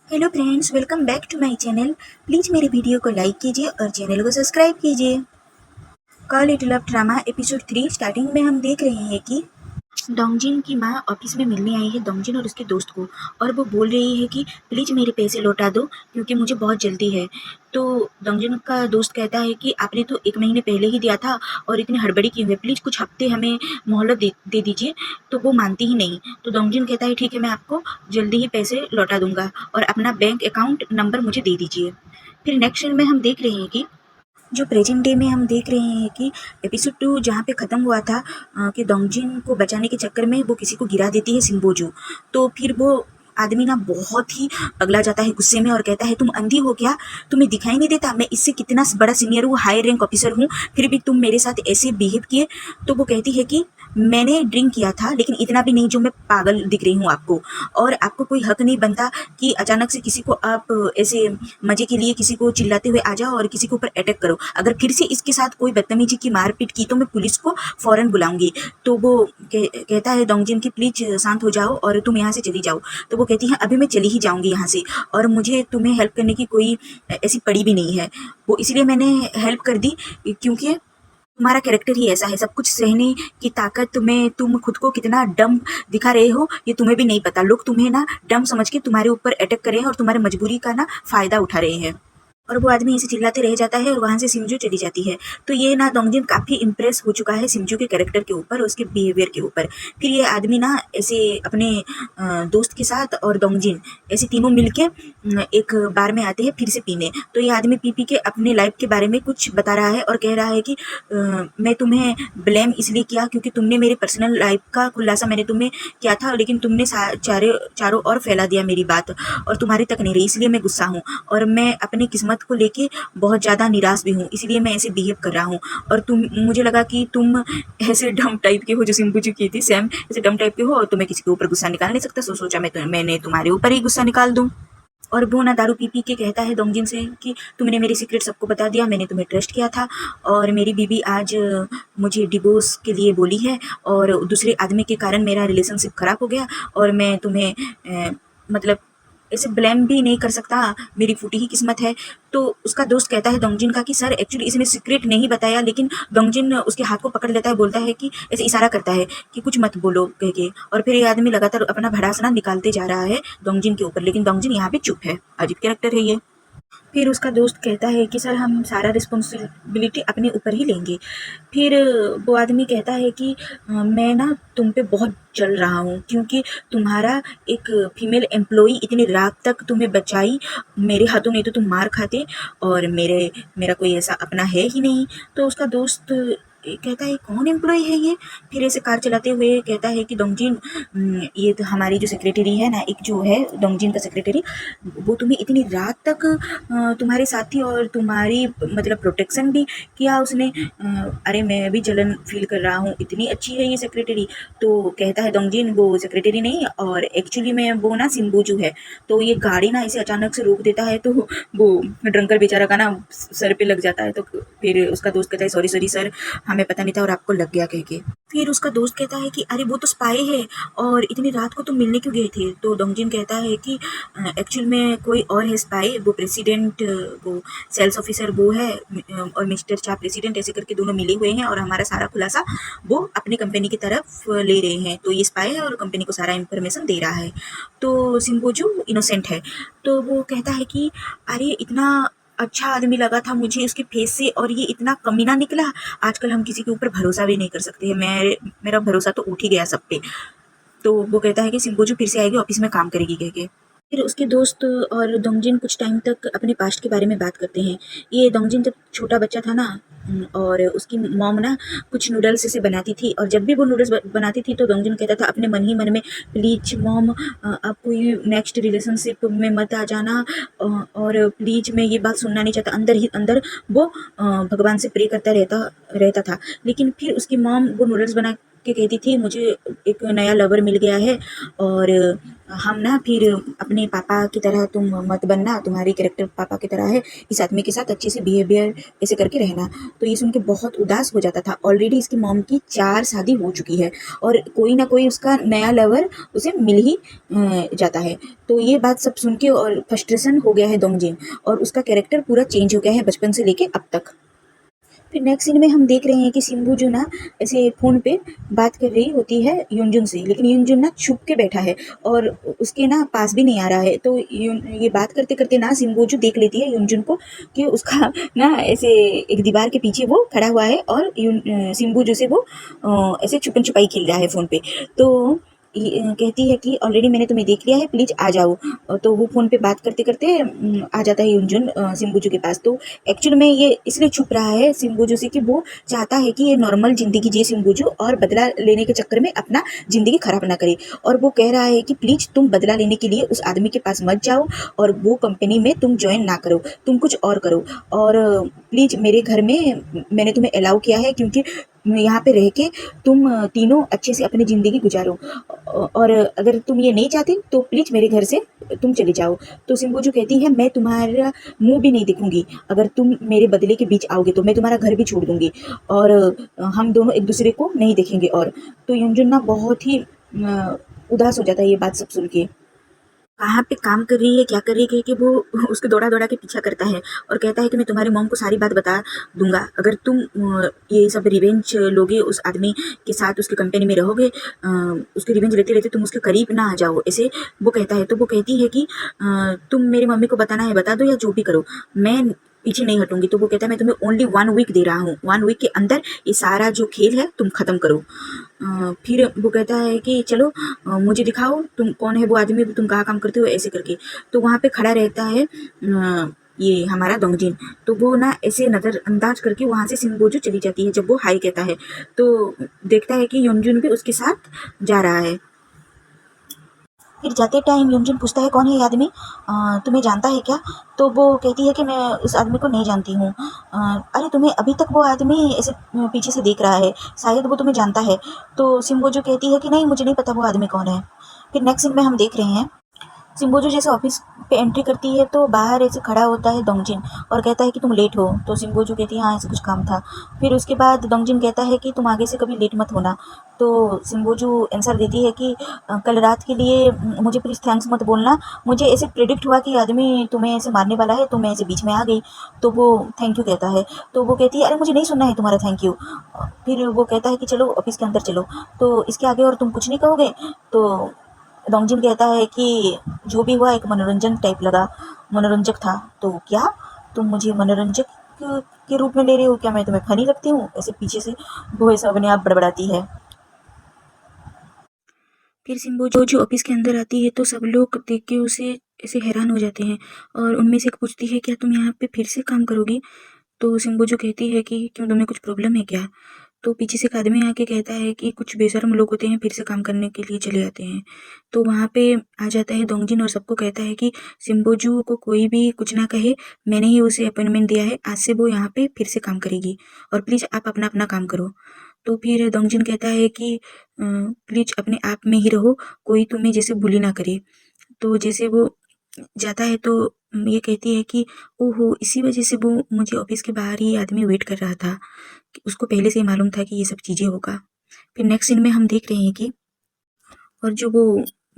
Hello friends, welcome back to my channel. Please मेरे video को like कीजिए और चैनल को सब्सक्राइब कीजिए। Call it love drama episode 3 starting में हम देख रहे हैं कि डोंगजिन की माँ ऑफिस में मिलने आई है डोंगजिन और उसके दोस्त को, और वो बोल रही है कि प्लीज़ मेरे पैसे लौटा दो क्योंकि मुझे बहुत जल्दी है। तो डोंगजिन का दोस्त कहता है कि आपने तो 1 महीने पहले ही दिया था और इतनी हड़बड़ी क्यों है, प्लीज़ कुछ हफ्ते हमें मोहलत दे दीजिए। तो वो मानती ही नहीं। तो डोंगजिन कहता है ठीक है, मैं आपको जल्दी ही पैसे लौटा दूंगा और अपना बैंक अकाउंट नंबर मुझे दे दीजिए। फिर नेक्स्ट सीन में हम देख रहे हैं कि जो प्रेजेंट डे में हम देख रहे हैं कि एपिसोड 2 जहाँ पे ख़त्म हुआ था कि डोंगजिन को बचाने के चक्कर में वो किसी को गिरा देती है सिम्बोजू। तो फिर वो आदमी ना बहुत ही अगला जाता है गुस्से में और कहता है तुम अंधी हो क्या, तुम्हें दिखाई नहीं देता मैं इससे कितना बड़ा सीनियर हूँ, हाई रैंक ऑफिसर हूँ, फिर भी तुम मेरे साथ ऐसे बिहेव किए। तो वो कहती है कि मैंने ड्रिंक किया था लेकिन इतना भी नहीं जो मैं पागल दिख रही हूँ आपको, और आपको कोई हक नहीं बनता कि अचानक से किसी को आप ऐसे मजे के लिए किसी को चिल्लाते हुए आ जाओ और किसी के ऊपर अटैक करो। अगर फिर से इसके साथ कोई बदतमीजी की मारपीट की तो मैं पुलिस को फौरन बुलाऊंगी। तो वो कहता है डोंगजिन की प्लीज शांत हो जाओ और तुम यहाँ से चली जाओ। तो वो कहती है अभी मैं चली ही जाऊंगी यहाँ से, और मुझे तुम्हें हेल्प करने की कोई ऐसी पड़ी भी नहीं है, वो इसलिए मैंने हेल्प कर दी क्योंकि तुम्हारा कैरेक्टर ही ऐसा है, सब कुछ सहने की ताकत में तुम खुद को कितना डम दिखा रहे हो ये तुम्हें भी नहीं पता। लोग तुम्हें ना डम समझ के तुम्हारे ऊपर अटैक कर रहे हैं और तुम्हारी मजबूरी का ना फायदा उठा रहे हैं। और वो आदमी ऐसे चिल्लाते रह जाता है और वहाँ से सिमजू चली जाती है। तो ये ना डोंगजिन काफ़ी इम्प्रेस हो चुका है सिमजू के कैरेक्टर के ऊपर, उसके बिहेवियर के ऊपर। फिर ये आदमी ना ऐसे अपने दोस्त के साथ और डोंगजिन ऐसे तीनों मिलके एक बार में आते हैं फिर से पीने। तो ये आदमी पी पी के अपने लाइफ के बारे में कुछ बता रहा है और कह रहा है कि मैं तुम्हें ब्लेम इसलिए किया क्योंकि तुमने मेरे पर्सनल लाइफ का खुलासा मैंने तुम्हें किया था, लेकिन तुमने चारों ओर फैला दिया मेरी बात और तुम्हारी तक नहीं रही, इसलिए मैं गुस्सा हूँ और मैं अपनी किस्मत को लेके बहुत ज़्यादा निराश भी हूँ, इसलिए मैं ऐसे बिहेव कर रहा हूँ। और तुम, मुझे लगा कि तुम ऐसे डम टाइप के हो जो सिम्बुजी की थी, सेम ऐसे डम टाइप के हो और तुम्हें किसी के ऊपर गुस्सा निकाल नहीं सकता, सोचा मैंने तुम्हारे ऊपर ही गुस्सा निकाल दूँ। और वो ना दारू पी पी के कहता है डोंगजिन से कि तुमने मेरी सीक्रेट सबको बता दिया, मैंने तुम्हें ट्रस्ट किया था और मेरी बीवी आज मुझे डिवोर्स के लिए बोली है और दूसरे आदमी के कारण मेरा रिलेशनशिप खराब हो गया और मैं तुम्हें मतलब ऐसे ब्लेम भी नहीं कर सकता, मेरी फूटी ही किस्मत है। तो उसका दोस्त कहता है डोंगजिन का कि सर एक्चुअली इसने सीक्रेट नहीं बताया, लेकिन डोंगजिन उसके हाथ को पकड़ लेता है, बोलता है कि ऐसे इशारा करता है कि कुछ मत बोलो कह के। और फिर ये आदमी लगातार अपना भड़ास ना निकालते जा रहा है डोंगजिन के ऊपर, लेकिन डोंगजिन यहाँ पे चुप है। अजीब कैरेक्टर है ये। फिर उसका दोस्त कहता है कि सर हम सारा रिस्पॉन्सिबिलिटी अपने ऊपर ही लेंगे। फिर वो आदमी कहता है कि मैं ना तुम पे बहुत जल रहा हूँ क्योंकि तुम्हारा एक फीमेल एम्प्लॉई इतनी रात तक तुम्हें बचाई, मेरे हाथों नहीं तो तुम मार खाते, और मेरा कोई ऐसा अपना है ही नहीं। तो उसका दोस्त कहता है कौन एम्प्लॉय है ये। फिर ऐसे कार चलाते हुए कहता है कि डोंगजिन ये तो हमारी जो सेक्रेटरी है ना, एक जो है डोंगजिन का सेक्रेटरी, वो तुम्हें इतनी रात तक तुम्हारे साथ थी और तुम्हारी मतलब प्रोटेक्शन भी किया उसने। अरे मैं भी जलन फील कर रहा हूँ, इतनी अच्छी है ये सेक्रेटरी। तो कहता है डोंगजिन वो सेक्रेटरी नहीं और एक्चुअली में वो ना सिम्बुजू है। तो ये गाड़ी ना इसे अचानक से रोक देता है, तो वो ड्रंकर बेचारा का ना सर पे लग जाता है। तो फिर उसका दोस्त कहता है सॉरी सॉरी सर, हमें पता नहीं था और आपको लग गया कह के। फिर उसका दोस्त कहता है कि अरे वो तो स्पाई है और इतनी रात को तुम मिलने क्यों गए थे। तो डोंगजिन कहता है कि एक्चुअल में कोई और है स्पाई, वो प्रेसिडेंट, वो सेल्स ऑफिसर वो है, और मिस्टर चा प्रेसिडेंट, ऐसे करके दोनों मिले हुए हैं और हमारा सारा खुलासा वो अपनी कंपनी की तरफ ले रहे हैं। तो ये स्पाई है और कंपनी को सारा इंफॉर्मेशन दे रहा है। तो सिम्बोजू इनोसेंट है। तो वो कहता है कि अरे इतना अच्छा आदमी लगा था मुझे उसके फेस से और ये इतना कमीना निकला। आजकल हम किसी के ऊपर भरोसा भी नहीं कर सकते हैं, मेरा भरोसा तो उठ ही गया सब पे। तो वो कहता है कि सिम्बोजू फिर से आएगी, ऑफिस में काम करेगी कह के। फिर उसके दोस्त और डोंगजिन कुछ टाइम तक अपने पास्ट के बारे में बात करते हैं। ये डोंगजिन जब छोटा बच्चा था ना, और उसकी मॉम ना कुछ नूडल्स ऐसे बनाती थी, और जब भी वो नूडल्स बनाती थी तो डोंगजिन कहता था अपने मन ही मन में, प्लीज मॉम आप कोई नेक्स्ट रिलेशनशिप में मत आ जाना, और प्लीज मैं ये बात सुनना नहीं चाहता। अंदर ही अंदर वो भगवान से प्रे करता रहता था। लेकिन फिर उसकी मॉम वो नूडल्स बना कि कहती थी मुझे एक नया लवर मिल गया है और हम ना फिर अपने पापा की तरह तुम मत बनना, तुम्हारी कैरेक्टर पापा की तरह है, इस आदमी के साथ अच्छे से बिहेवियर ऐसे करके रहना। तो ये सुन के बहुत उदास हो जाता था। ऑलरेडी इसकी मॉम की 4 शादी हो चुकी है और कोई ना कोई उसका नया लवर उसे मिल ही जाता है। तो ये बात सब सुन के और फ्रस्ट्रेशन हो गया है दोंगजिन और उसका कैरेक्टर पूरा चेंज हो गया है बचपन से लेके अब तक। फिर नेक्स्ट सीन में हम देख रहे हैं कि सिम्बू जो ना ऐसे फ़ोन पे बात कर रही होती है युनजुन से, लेकिन युनजुन ना छुप के बैठा है और उसके ना पास भी नहीं आ रहा है। तो ये बात करते करते ना सिम्बू जो देख लेती है युनजुन को कि उसका ना ऐसे एक दीवार के पीछे वो खड़ा हुआ है और सिम्बू जो से वो ऐसे छुपन छुपाई खेल रहा है फ़ोन पे। तो कहती है कि ऑलरेडी मैंने तुम्हें देख लिया है, प्लीज़ आ जाओ। तो वो फ़ोन पे बात करते करते आ जाता है युनजुन सिम्बूजू के पास। तो एक्चुअल में ये इसलिए छुप रहा है सिम्बूजू से कि वो चाहता है कि ये नॉर्मल ज़िंदगी जिए सिम्बूजू और बदला लेने के चक्कर में अपना ज़िंदगी खराब ना करे। और वो कह रहा है कि प्लीज़ तुम बदला लेने के लिए उस आदमी के पास मत जाओ और वो कंपनी में तुम ज्वाइन ना करो, तुम कुछ और करो। और प्लीज़ मेरे घर में मैंने तुम्हें अलाउ किया है क्योंकि यहाँ पे रह के तुम तीनों अच्छे से अपनी ज़िंदगी गुजारो और अगर तुम ये नहीं चाहते तो प्लीज़ मेरे घर से तुम चले जाओ। तो सिम्बूजू कहती है मैं तुम्हारा मुँह भी नहीं देखूँगी, अगर तुम मेरे बदले के बीच आओगे तो मैं तुम्हारा घर भी छोड़ दूँगी और हम दोनों एक दूसरे को नहीं देखेंगे और। तो युनजुन ना बहुत ही उदास हो जाता है ये बात सब सुन के। कहाँ पे काम कर रही है, क्या कर रही है, कह के वो उसको दौड़ा-दौड़ा के पीछा करता है और कहता है कि मैं तुम्हारी मॉम को सारी बात बता दूँगा। अगर तुम ये सब रिवेंज लोगे उस आदमी के साथ उसकी कंपनी में रहोगे उसकी रिवेंज लेते-लेते तुम उसके करीब ना आ जाओ, ऐसे वो कहता है। तो वो कहती है कि तुम मेरी मम्मी को बताना है बता दो या जो भी करो, मैं पीछे नहीं हटूँगी। तो वो कहता है मैं तुम्हें ओनली 1 वीक दे रहा हूँ, 1 वीक के अंदर ये सारा जो खेल है तुम ख़त्म करो। फिर वो कहता है कि चलो मुझे दिखाओ तुम कौन है वो आदमी, तुम कहाँ काम करते हो, ऐसे करके। तो वहाँ पे खड़ा रहता है ये हमारा दोंगजिन। तो वो ना ऐसे नज़रअंदाज करके वहाँ से सिम्बोजू चली जाती है जब वो हाय कहता है। तो देखता है कि युनजुन भी उसके साथ जा रहा है। फिर जाते टाइम युनजुन पूछता है कौन है ये आदमी, तुम्हें जानता है क्या? तो वो कहती है कि मैं उस आदमी को नहीं जानती हूँ। अरे तुम्हें अभी तक वो आदमी ऐसे पीछे से देख रहा है, शायद वो तुम्हें जानता है। तो सिम्बोजू कहती है कि नहीं मुझे नहीं पता वो आदमी कौन है। फिर नेक्स्ट सीन में हम देख रहे हैं सिम्बोजू जैसे ऑफिस पे एंट्री करती है तो बाहर ऐसे खड़ा होता है दोंगजिन और कहता है कि तुम लेट हो। तो सिम्बोजू कहती है हाँ ऐसे कुछ काम था। फिर उसके बाद दोंगजिन कहता है कि तुम आगे से कभी लेट मत होना। तो सिम्बोजू आंसर देती है कि कल रात के लिए मुझे प्लीज़ थैंक्स मत बोलना, मुझे ऐसे प्रेडिक्ट हुआ कि आदमी तुम्हें ऐसे मारने वाला है तो मैं ऐसे बीच में आ गई। तो वो थैंक यू कहता है। तो वो कहती है अरे मुझे नहीं सुनना है तुम्हारा थैंक यू। फिर वो कहता है कि चलो ऑफिस के अंदर चलो। तो इसके आगे और तुम कुछ नहीं कहोगे? तो डोंगजिन कहता है कि जो भी हुआ एक मनोरंजन टाइप लगा, मनोरंजक था। तो क्या तुम मुझे मनोरंजक के रूप में ले रहे हो? क्या मैं तुम्हें फनी लगती हूँ? ऐसे पीछे से वो ऐसा अपने आप बड़बड़ाती है। फिर सिम्बो जो ऑफिस के अंदर आती है तो सब लोग देख के उसे ऐसे हैरान हो जाते हैं और उनमें से एक पूछती है क्या तुम यहाँ पे फिर से काम करोगी? तो सिम्बोजू कहती है कि क्यों तुम्हें कुछ प्रॉब्लम है क्या? तो पीछे से एक आदमी आके कहता है कि कुछ बेशर्म लोग होते हैं फिर से काम करने के लिए चले जाते हैं। तो वहाँ पे आ जाता है दोंगजिन और सबको कहता है कि सिम्बोजू को कोई भी कुछ ना कहे, मैंने ही उसे अपॉइंटमेंट दिया है, आज से वो यहाँ पे फिर से काम करेगी और प्लीज़ आप अपना-अपना काम करो। तो फिर दोंगजिन कहता है कि प्लीज़ अपने आप में ही रहो, कोई तुम्हें जैसे बुली ना करे। तो जैसे वो जाता है तो ये कहती है कि ओहो! इसी वज़ह से वो मुझे ऑफ़िस के बाहर ही आदमी वेट कर रहा था, कि उसको पहले से ही मालूम था कि ये सब चीज़ें होगा। फिर नेक्स्ट सीन में हम देख रहे हैं कि और जो वो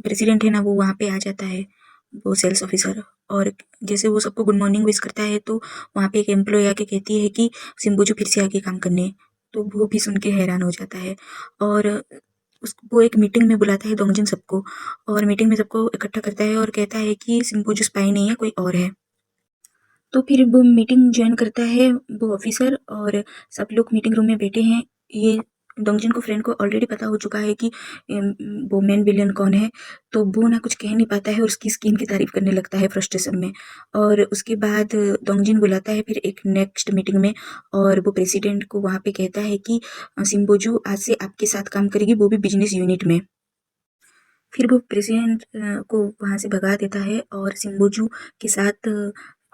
प्रेसिडेंट है ना वो वहाँ पे आ जाता है, वो सेल्स ऑफ़िसर और जैसे वो सबको गुड मॉर्निंग विश करता है तो वहाँ पे एक एम्प्लॉयी आके कहती है कि सिम्बोजू फिर से आ गई काम करने। तो वो भी सुन के हैरान हो जाता है और वो एक मीटिंग में बुलाता है दोंगजिन सबको और मीटिंग में सबको इकट्ठा करता है और कहता है कि सिम्बोजू स्पाई नहीं है, कोई और है। तो फिर वो मीटिंग जॉइन करता है वो ऑफिसर और सब लोग मीटिंग रूम में बैठे हैं। ये डोंगजिन को फ्रेंड को ऑलरेडी पता हो चुका है कि वो मेन विलेन कौन है। तो वो ना कुछ कह नहीं पाता है और उसकी स्किन की तारीफ करने लगता है फ्रस्ट्रेशन में। और उसके बाद डोंगजिन बुलाता है फिर एक नेक्स्ट मीटिंग में और वो प्रेसिडेंट को वहाँ पे कहता है कि सिम्बोजू आज से आपके साथ काम करेगी, वो भी बिजनेस यूनिट में। फिर वो प्रेसिडेंट को वहाँ से भगा देता है और सिम्बोजू के साथ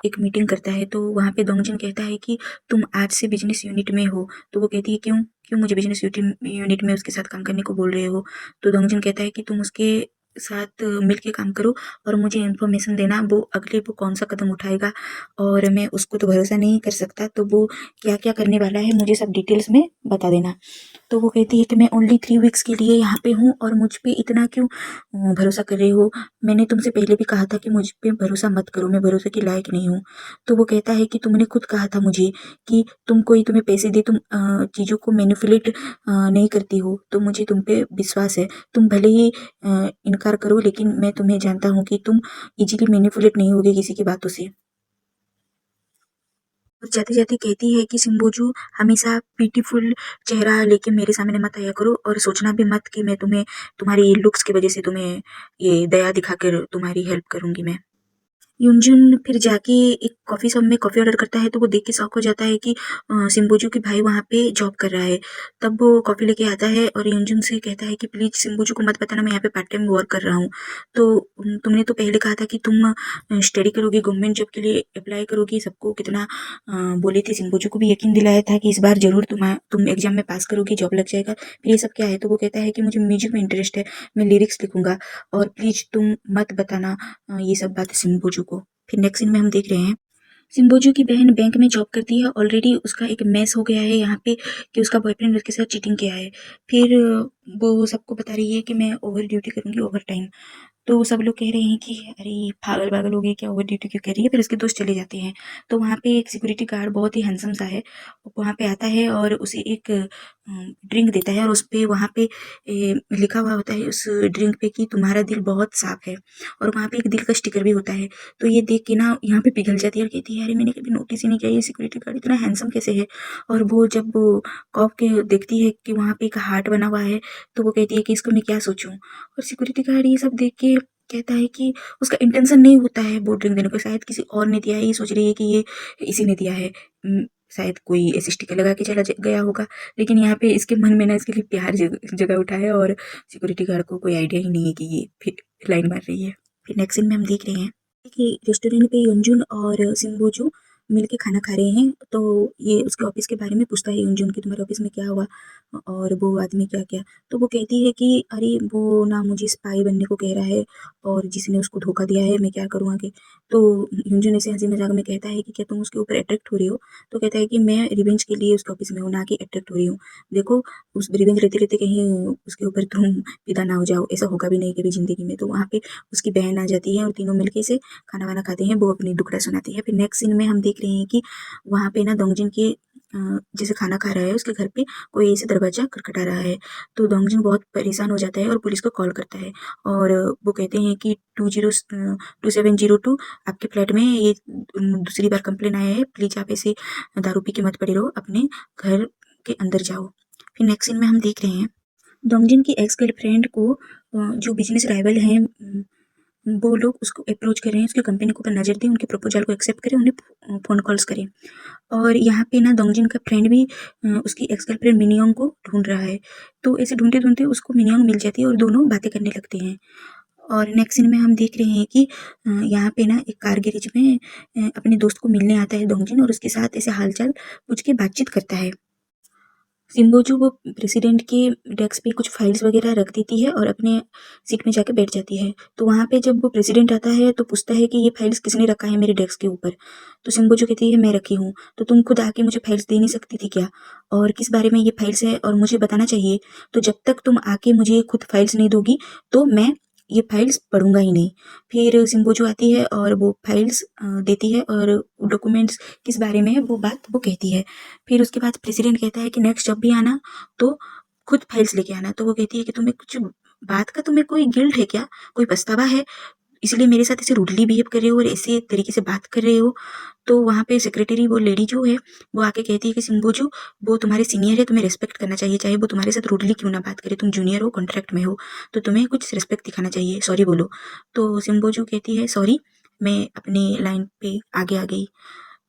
एक मीटिंग करता है। तो वहाँ पे दोंगजिन कहता है कि तुम आज से बिजनेस यूनिट में हो। तो वो कहती है क्यों? क्यों मुझे बिजनेस यूनिट में उसके साथ काम करने को बोल रहे हो? तो डोंगजिन कहता है कि तुम उसके साथ मिल के काम करो और मुझे इन्फॉर्मेशन देना वो अगले वो कौन सा कदम उठाएगा, और मैं उसको तो भरोसा नहीं कर सकता, तो वो क्या क्या करने वाला है मुझे सब डिटेल्स में बता देना। तो वो कहती है कि मैं ओनली 3 वीक्स के लिए यहाँ पे हूँ और मुझ पे इतना क्यों भरोसा कर रहे हो? मैंने तुमसे पहले भी कहा था कि मुझ पे भरोसा मत करो, मैं भरोसे के लायक नहीं हूँ। तो वो कहता है कि तुमने खुद कहा था मुझे कि कोई तुम्हें पैसे दे तुम चीज़ों को मैनिपुलेट नहीं करती हो, तो मुझे तुम पे विश्वास है। तुम भले ही इनकार करो, लेकिन मैं तुम्हें जानता हूँ कि तुम इजीली मैनिपुलेट नहीं होगे किसी की बातों से। और जाते-जाते कहती है कि सिम्बोजू, हमेशा ब्यूटीफुल चेहरा लेके मेरे सामने मत आया करो और सोचना भी मत कि मैं तुम्हें तुम्हारी लुक्स की वजह से तुम्हें ये दया दिखाकर तुम्हारी हेल्प करूँगी मैं। युनजुन फिर जाके एक कॉफ़ी शॉप में कॉफ़ी ऑर्डर करता है, तो वो देख के शॉक हो जाता है कि सिम्बोजू के भाई वहाँ पे जॉब कर रहा है। तब वो कॉफ़ी लेके आता है और युनजुन से कहता है कि प्लीज़ सिम्बोजू को मत बताना मैं यहाँ पे पार्ट टाइम वर्क कर रहा हूँ। तो तुमने तो पहले कहा था कि तुम स्टडी करोगी, गवर्नमेंट जॉब के लिए अप्लाई करोगी, सबको कितना बोले थे, सिम्बोजू को भी यकीन दिलाया था कि इस बार ज़रूर तुम एग्ज़ाम में पास करोगी, जॉब लग जाएगा। फिर ये सब क्या है? तो वो कहता है कि मुझे म्यूज़िक में इंटरेस्ट है, मैं लिरिक्स लिखूँगा और प्लीज़ तुम मत बताना ये सब बातें सिम्बोजू को। फिर नेक्स्ट सीन में हम देख रहे हैं, सिम्बोजू की बहन बैंक में जॉब करती है। ऑलरेडी उसका एक मेस हो गया है यहाँ पे कि उसका बॉयफ्रेंड उसके साथ चीटिंग किया है। फिर वो सबको बता रही है कि मैं ओवर ड्यूटी करूँगी, ओवर टाइम। तो सब लोग कह रहे हैं कि अरे ये पागल-वागल हो गई क्या, ओवर ड्यूटी क्यों कर रही है? फिर उसके दोस्त चले जाते हैं। तो वहाँ पे एक सिक्योरिटी गार्ड बहुत ही हैंडसम सा है, वहाँ पे आता है और उसे एक ड्रिंक देता है और उसपे वहाँ पे लिखा हुआ होता है उस ड्रिंक पे कि तुम्हारा दिल बहुत साफ है, और वहाँ पे एक दिल का स्टिकर भी होता है। तो ये देख के ना यहाँ पे पिघल जाती है और कहती है, अरे मैंने कभी नोटिस ही नहीं किया ये सिक्योरिटी गार्ड इतना हैंडसम कैसे है? और वो जब वो कॉप के देखती है कि वहाँ पे एक हार्ट बना हुआ है, तो वो कहती है कि इसको मैं क्या सोचूँ? और सिक्योरिटी गार्ड ये सब देख के कहता है कि उसका इंटेंशन नहीं होता है वो ड्रिंक देने का, शायद किसी और ने दिया है, ये सोच रही है कि ये इसी ने दिया है। शायद कोई ऐसे स्टिकर लगा के चला गया होगा, लेकिन यहाँ पे इसके मन में ना इसके लिए प्यार जगह उठा है और सिक्योरिटी गार्ड को कोई आइडिया ही नहीं है कि ये फिर लाइन मार रही है। फिर नेक्स्ट सीन में हम देख रहे हैं कि रेस्टोरेंट पे युनजुन और सिम्बोजू मिल के खाना खा रहे हैं। तो ये उसके ऑफिस के बारे में पूछता है युनजुन कि तुम्हारे ऑफिस में क्या हुआ और वो आदमी क्या-क्या। तो वो कहती है कि अरे वो ना मुझे स्पाई बनने को कह रहा है और जिसने उसको धोखा दिया है मैं क्या करूँ आगे। तो युनजुन ऐसे हँसी-मज़ाक में कहता है कि क्या तुम उसके ऊपर अट्रैक्ट हो रही हो? तो कहता है कि मैं रिवेंज के लिए उसके ऑफिस में हूँ, ना कि अट्रैक्ट हो रही हूँ। देखो, उस रिवेंज लेते-लेते कहीं उसके ऊपर तुम फिदा ना हो जाओ, ऐसा होगा भी नहीं कभी ज़िंदगी में। तो वहाँ पे उसकी बहन आ जाती है और तीनों मिलके से खाना-वाना खाते हैं, वो अपनी दुखड़ा सुनाती है। फिर नेक्स्ट सीन में हम देख रहे हैं कि वहाँ पे ना दोंगजिन के जैसे खाना खा रहा है उसके घर पे कोई ऐसे दरवाज़ा खटखटा रहा है। तो दोंगजिन बहुत परेशान हो जाता है और पुलिस को कॉल करता है और वो कहते हैं कि 2702 आपके फ्लैट में ये दूसरी बार कंप्लेन आया है, प्लीज़ आप ऐसे दारू पी के मत पड़े रहो, अपने घर के अंदर जाओ। फिर नेक्स्ट सीन में हम देख रहे हैं, दोंगजिन की एक्स गर्लफ्रेंड को जो बिज़नेस राइवल हैं, वो लोग उसको अप्रोच कर रहे हैं, उसकी कंपनी के ऊपर नज़र दें, उनके प्रपोज़ल को एक्सेप्ट करें, उन्हें फ़ोन कॉल्स करें। और यहाँ पे ना दोंगजिन का फ्रेंड भी उसकी एक्स गर्लफ्रेंड मिनयोंग को ढूँढ रहा है। तो ऐसे ढूँढते-ढूँढते उसको मिनयोंग मिल जाती है और दोनों बातें करने लगते हैं। और नेक्स्ट सीन में हम देख रहे हैं कि यहाँ पे ना एक कार गैरेज में अपने दोस्त को मिलने आता है दोंगजिन और उसके साथ ऐसे हाल-चाल पूछ के बातचीत करता है। सिम्बोजू वो प्रेसिडेंट के डेस्क पे कुछ फाइल्स वगैरह रख देती है और अपने सीट में जाके बैठ जाती है। तो वहाँ पे जब वो प्रेसिडेंट आता है तो पूछता है कि ये फाइल्स किसने रखा है मेरे डेस्क के ऊपर? तो सिम्बोजू कहती है मैं रखी हूँ। तो तुम खुद आके मुझे फाइल्स दे नहीं सकती थी क्या? और किस बारे में ये फाइल्स है और मुझे बताना चाहिए। तो जब तक तुम आके मुझे खुद फाइल्स नहीं दोगी तो मैं ये फाइल्स पढ़ूँगा ही नहीं। फिर सिम्बोजू आती है और वो फाइल्स देती है और डॉक्यूमेंट्स किस बारे में है वो बात वो कहती है। फिर उसके बाद प्रेसिडेंट कहता है कि नेक्स्ट जब भी आना तो खुद फाइल्स लेके आना। तो वो कहती है कि तुम्हें कुछ बात का तुम्हें कोई गिल्ट है क्या? कोई पछतावा है? इसलिए मेरे साथ ऐसे रूडली बिहेव कर रहे हो और ऐसे तरीके से बात कर रहे हो? तो वहाँ पे सेक्रेटरी वो लेडी जो है, वो आके कहती है कि सिम्बोजू, वो तुम्हारे सीनियर है, तुम्हें रिस्पेक्ट करना चाहिए, चाहे वो तुम्हारे साथ रूडली क्यों ना बात करे, तुम जूनियर हो, कॉन्ट्रैक्ट में हो, तो तुम्हें कुछ रिस्पेक्ट दिखाना चाहिए, सॉरी बोलो। तो सिम्बोजू कहती है सॉरी, मैं अपनी लाइन पे आगे आ गई।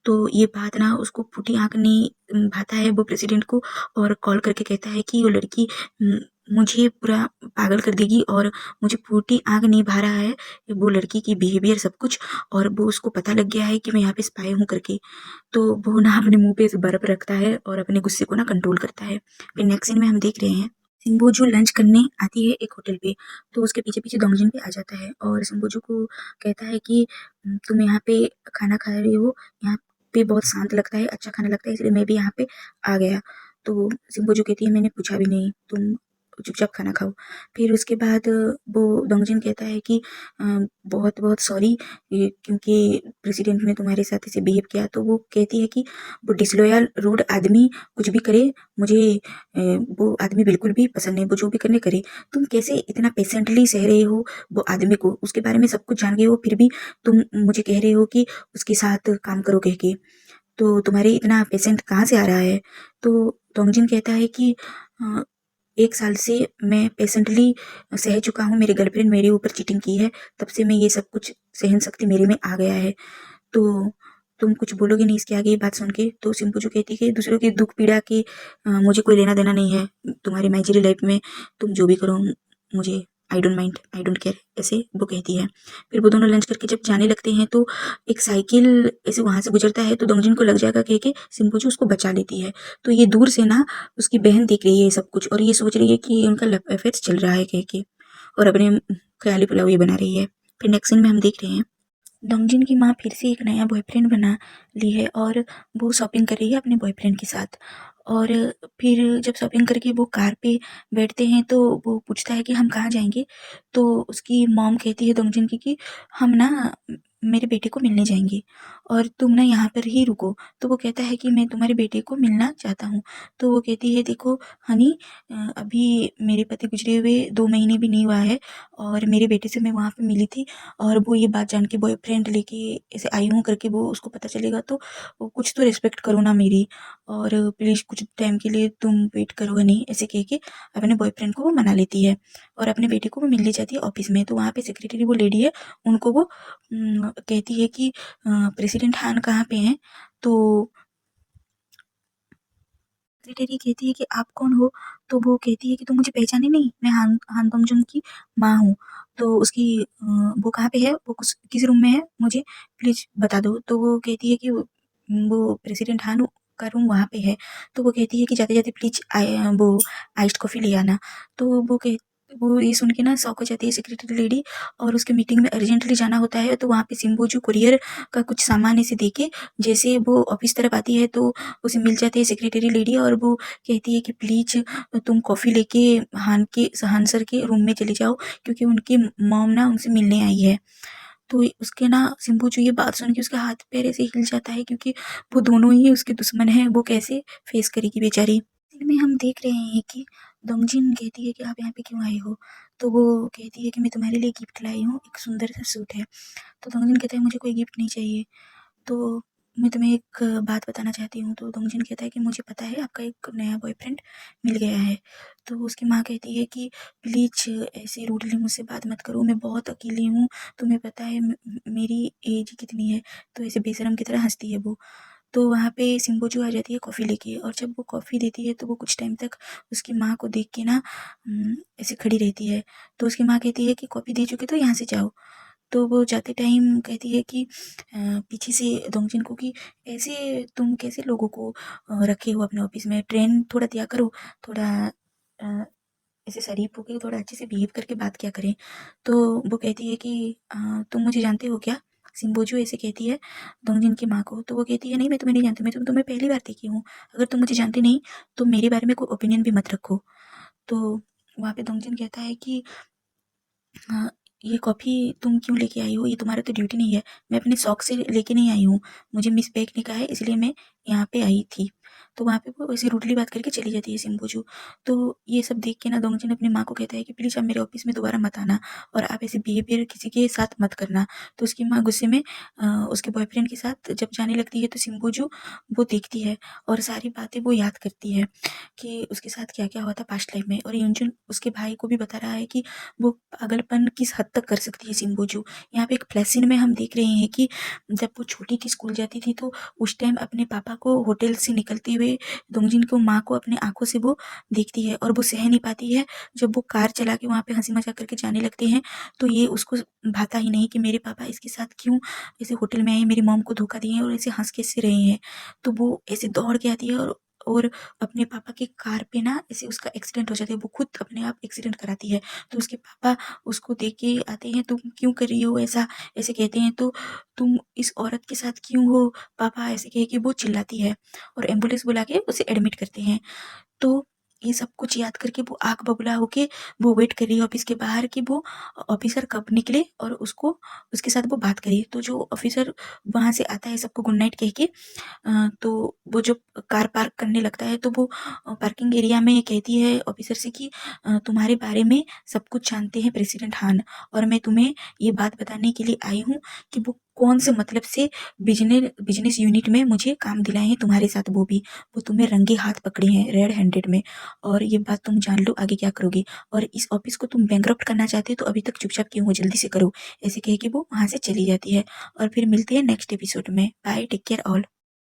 तो ये बात ना उसको फूटी आँख नहीं भाता है वो प्रेसिडेंट को और कॉल करके कहता है कि वो लड़की मुझे पूरा पागल कर देगी और मुझे फूटी आँख नहीं भा रहा है वो लड़की की बिहेवियर सब कुछ। और वो उसको पता लग गया है कि मैं यहाँ पे स्पाई हूँ करके। तो वो ना अपने मुँह पे बर्फ़ रखता है और अपने गुस्से को ना कंट्रोल करता है। फिर नेक्स्ट सीन में हम देख रहे हैं सिम्बोजू लंच करने आती है एक होटल पे। तो उसके पीछे-पीछे डोंगजिन भी आ जाता है और सिम्बोजू को कहता है कि तुम यहाँ पे खाना खा रही हो, यहाँ पे बहुत शांत लगता है, अच्छा खाना लगता है इसलिए मैं भी यहाँ पे आ गया। तो सिम्बोजू कहती है मैंने पूछा भी नहीं, तुम चुपचाप खाना खाओ। फिर उसके बाद वो डोंगजिन कहता है कि बहुत-बहुत सॉरी क्योंकि प्रेसिडेंट ने तुम्हारे साथ ऐसे बिहेव किया। तो वो कहती है कि वो डिसलॉयल रूड आदमी कुछ भी करे, मुझे वो आदमी बिल्कुल भी पसंद नहीं, वो जो भी करने करे। तुम कैसे इतना पेशेंटली सह रहे हो वो आदमी को, उसके बारे में सब कुछ जान गए हो, फिर भी तुम मुझे कह रहे हो कि उसके साथ काम करो कह के। तो तुम्हारे इतना पेशेंट कहाँ से आ रहा है? तो डोंगजिन कहता है कि अ, 1 साल से मैं पेशेंटली सह चुका हूँ, मेरी गर्लफ्रेंड मेरे ऊपर चीटिंग की है, तब से मैं ये सब कुछ सहन शक्ति मेरे में आ गया है। तो तुम कुछ बोलोगे नहीं इसके आगे ये बात सुन के? तो सिम्बोजू कहती है कि दूसरों के दुःख पीड़ा के मुझे कोई लेना-देना नहीं है। तुम्हारी मैजिरी लाइफ़ में तुम जो भी करो मुझे I don't mind, I don't care ऐसे वो कहती है। फिर वो दोनों लंच करके जब जाने लगते हैं तो एक साइकिल ऐसे वहाँ से गुज़रता है तो डोंगजिन को लग जाएगा कह के सिम्बोजू उसको बचा लेती है। तो ये दूर से ना उसकी बहन देख रही है ये सब कुछ और ये सोच रही है कि उनका लव अफेयर चल रहा है कह के और अपने ख़याली पुलाव ये बना रही है। फिर नेक्स्ट सीन में हम देख रहे हैं डोंगजिन की माँ फिर से एक नया बॉयफ्रेंड बना ली है और वो शॉपिंग कर रही है अपने बॉयफ्रेंड के साथ। और फिर जब शॉपिंग करके वो कार पे बैठते हैं तो वो पूछता है कि हम कहाँ जाएँगे? तो उसकी मॉम कहती है डोंगजिन की कि हम ना मेरे बेटे को मिलने जाएँगे और तुम ना यहाँ पर ही रुको। तो वो कहता है कि मैं तुम्हारे बेटे को मिलना चाहता हूँ। तो वो कहती है देखो हनी अभी मेरे पति गुज़रे हुए 2 महीने भी नहीं हुआ है और मेरे बेटे से मैं वहाँ पे मिली थी और वो ये बात जान के बॉयफ्रेंड लेके ऐसे आई हूँ करके वो उसको पता चलेगा तो वो कुछ तो रिस्पेक्ट करो ना मेरी और प्लीज़ कुछ टाइम के लिए तुम वेट करो नहीं ऐसे कह के अपने बॉयफ्रेंड को वो मना लेती है और अपने बेटे को वो मिलने जाती है ऑफिस में। तो वहाँ पे सेक्रेटरी वो लेडी है उनको वो कहती है कि प्रेसिडेंट हान कहाँ पे हैं? तो सेक्रेटरी कहती है कि आप कौन हो? तो वो कहती है कि तुम मुझे पहचाने नहीं, मैं हान हान दोंगजुंग की माँ हूँ। तो उसकी वो कहाँ पे है? वो किस रूम में है? मुझे प्लीज़ बता दो। तो वो कहती है कि वो प्रेसिडेंट हान का रूम वहाँ पे है। तो वो कहती है कि जाते-जाते प्लीज़ वो आइस्ड कॉफ़ी ले आना। तो वो ये सुन के ना शॉक हो जाती है सेक्रेटरी लेडी और उसके मीटिंग में अर्जेंटली जाना होता है। तो वहाँ पे सिम्बोजू कुरियर का कुछ सामान ऐसे देके जैसे वो ऑफ़िस तरफ आती है तो उसे मिल जाती है सेक्रेटरी लेडी और वो कहती है कि प्लीज़ तुम कॉफ़ी लेके हान सर के रूम में चले जाओ क्योंकि उनकी मॉम ना उनसे मिलने आई है। तो उसके ना सिम्बू जो ये बात सुन के उसका हाथ पैर ऐसे हिल जाता है क्योंकि वो दोनों ही उसके दुश्मन हैं, वो कैसे फेस करेगी बेचारी। इनमें हम देख रहे हैं कि डोंगजिन कहती है कि आप यहाँ पे क्यों आए हो? तो वो कहती है कि मैं तुम्हारे लिए गिफ्ट लाई हूँ, एक सुंदर सा सूट है। तो डोंगजिन कहता है मुझे कोई गिफ्ट नहीं चाहिए। तो मैं तुम्हें एक बात बताना चाहती हूँ। तो डोंगजिन कहता है कि मुझे पता है आपका एक नया बॉयफ्रेंड मिल गया है। तो उसकी माँ कहती है कि प्लीज़ ऐसे रूडली मुझसे बात मत करो, मैं बहुत अकेली हूँ, तुम्हें पता है मेरी एज कितनी है। तो ऐसे बेशर्म की तरह हँसती है वो। तो वहाँ पे सिम्बोजू आ जाती है कॉफ़ी लेके और जब वो कॉफ़ी देती है तो वो कुछ टाइम तक उसकी माँ को देख के ना ऐसे खड़ी रहती है। तो उसकी माँ कहती है कि कॉफ़ी दे चुके तो यहाँ से जाओ। तो वो जाते टाइम कहती है कि पीछे से डोंगजिन को कि ऐसे तुम कैसे लोगों को रखे हो अपने ऑफिस में, ट्रेन थोड़ा दिया करो, थोड़ा अ, ऐसे शरीफ होके थोड़ा अच्छे से बिहेव करके बात किया करें। तो वो कहती है कि तुम मुझे जानते हो क्या? सिम्बोजू ऐसे कहती है डोंगजिन की माँ को। तो वो कहती है नहीं मैं तुम्हें नहीं जानती, मैं तो तुम्हें पहली बार देखी हूँ। अगर तुम मुझे जानते नहीं तो मेरे बारे में कोई ओपिनियन भी मत रखो। तो वहाँ पे डोंगजिन कहता है कि हाँ, ये कॉफ़ी तुम क्यों लेके आई हो? ये तुम्हारा तो ड्यूटी नहीं है। मैं अपने शौक से लेके नहीं आई हूँ। मुझे मिस बेक ने कहा है इसलिए मैं यहाँ पे आई थी। तो वहाँ पे वो ऐसे रूडली बात करके चली जाती है सिम्बोजू। तो ये सब देख के ना डोंगजिन अपनी माँ को कहता है कि प्लीज़ आप मेरे ऑफ़िस में दोबारा मत आना और आप ऐसे बिहेवियर किसी के साथ मत करना। तो उसकी माँ गुस्से में उसके बॉयफ्रेंड के साथ जब जाने लगती है तो सिम्बोजू वो देखती है और सारी बातें वो याद करती है कि उसके साथ क्या-क्या हुआ था पास्ट लाइफ़ में और यूनजुन उसके भाई को भी बता रहा है कि वो पागलपन किस हद तक कर सकती है सिम्बोजू। यहाँ पे एक फ्लैश सीन में हम देख रहे हैं कि जब वो छोटी थी स्कूल जाती थी तो उस टाइम अपने पापा को होटल से निकलते हुए हुए डोंगजिन को माँ को अपने आंखों से वो देखती है और वो सह नहीं पाती है। जब वो कार चला के वहाँ पे हंसी मजाक करके जाने लगते हैं तो ये उसको भाता ही नहीं कि मेरे पापा इसके साथ क्यों ऐसे होटल में आए, मेरी मॉम को धोखा दिए और ऐसे हंस कैसे रहे हैं। तो वो ऐसे दौड़ के आती है और अपने पापा की कार पे ना ऐसे उसका एक्सीडेंट हो जाता है, वो खुद अपने आप एक्सीडेंट कराती है। तो उसके पापा उसको देख के आते हैं, तुम क्यों कर रही हो ऐसा, ऐसे कहते हैं। तो तुम इस औरत के साथ क्यों हो पापा, ऐसे कह के वो चिल्लाती है और एम्बुलेंस बुला के उसे एडमिट करते हैं। तो ये सब कुछ याद करके वो आग बबूला होके वो वेट कर रही है ऑफिस के बाहर कि वो ऑफिसर कब निकले और उसको उसके साथ वो बात करे। तो जो ऑफिसर वहाँ से आता है सबको गुड नाइट कह के, तो वो जब कार पार्क करने लगता है तो वो पार्किंग एरिया में कहती है ऑफिसर से कि तुम्हारे बारे में सब कुछ जानते हैं प्रेसिडेंट हान, और मैं तुम्हें ये बात बताने के लिए आई हूँ कि वो कौन से मतलब से बिजनेस यूनिट में मुझे काम दिलाए हैं तुम्हारे साथ, वो तुम्हें रंगे हाथ पकड़े हैं रेड हैंडेड में, और ये बात तुम जान लो आगे क्या करोगे, और इस ऑफिस को तुम बैंकरप्ट करना चाहते हो तो अभी तक चुपचाप क्यों हो, जल्दी से करो। ऐसे कह के वो वहाँ से चली जाती है। और फिर मिलते हैं नेक्स्ट एपिसोड में। Bye, take care all.